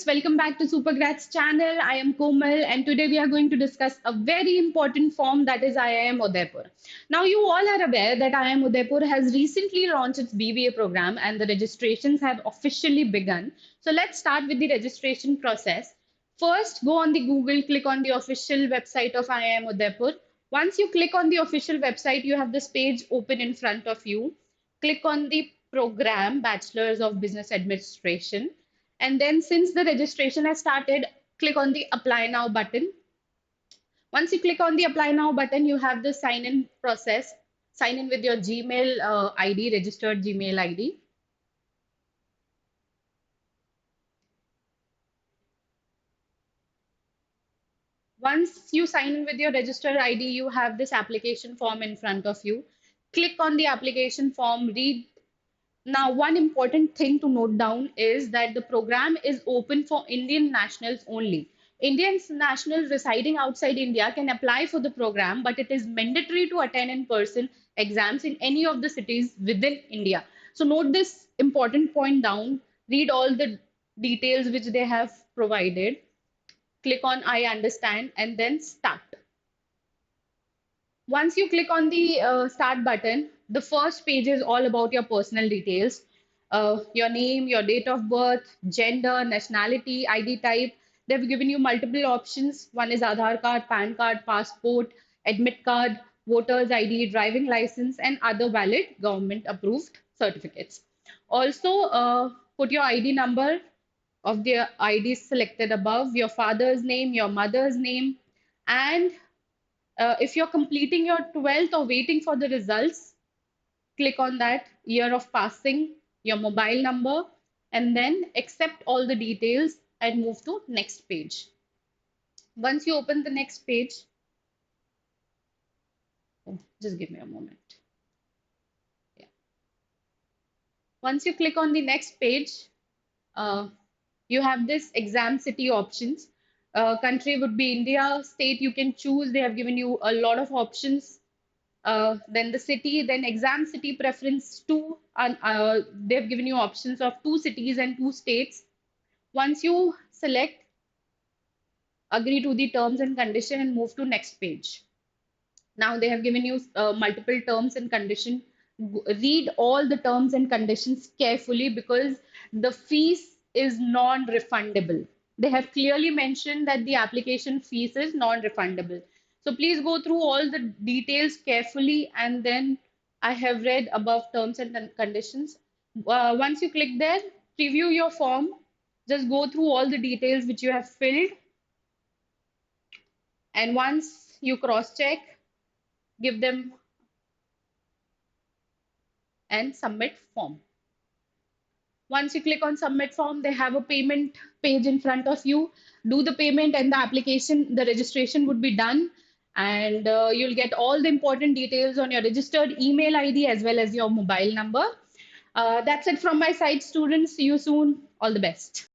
welcome back to Supergrads channel. I am Komal and today we are going to discuss a very important form that is IIM Udaipur. Now you all are aware that IIM Udaipur has recently launched its BBA program and the registrations have officially begun. So let's start with the registration process. First, go on the Google, click on the official website of IIM Udaipur. Once you click on the official website, you have this page open in front of you. Click on the program Bachelor's of Business Administration. And then since the registration has started, click on the apply now button. Once you click on the apply now button, you have the sign in process. Sign in with your Gmail ID, registered Gmail ID. Once you sign in with your registered ID, you have this application form in front of you. Click on the application form, read. Now, one important thing to note down is that the program is open for Indian nationals only. Indian nationals residing outside India can apply for the program, but it is mandatory to attend in person exams in any of the cities within India. So, note this important point down, read all the details which they have provided, click on I understand, and then start. Once you click on the start button, the first page is all about your personal details, your name, your date of birth, gender, nationality, ID type. They've given you multiple options. One is Aadhaar card, PAN card, passport, admit card, voter's ID, driving license, and other valid government approved certificates. Also, put your ID number of the IDs selected above, your father's name, your mother's name, and if you're completing your 12th or waiting for the results, click on that year of passing, your mobile number, and then accept all the details and move to next page. Once you open the next page, just give me a moment. Yeah. Once you click on the next page, you have this exam city options. Country would be India, state you can choose. They have given you a lot of options. Then the city, then exam city preference two, and they've given you options of 2 cities and 2 states. Once you select, agree to the terms and condition and move to next page. Now they have given you multiple terms and condition. Read all the terms and conditions carefully because the fees is non-refundable. They have clearly mentioned that the application fees is non-refundable. So please go through all the details carefully and then I have read above terms and conditions. Once you click there, preview your form. Just go through all the details which you have filled. And once you cross-check, give them and submit form. Once you click on submit form, they have a payment page in front of you. Do the payment and the application, the registration would be done. And you'll get all the important details on your registered email ID as well as your mobile number. That's it from my side, students. See you soon. All the best.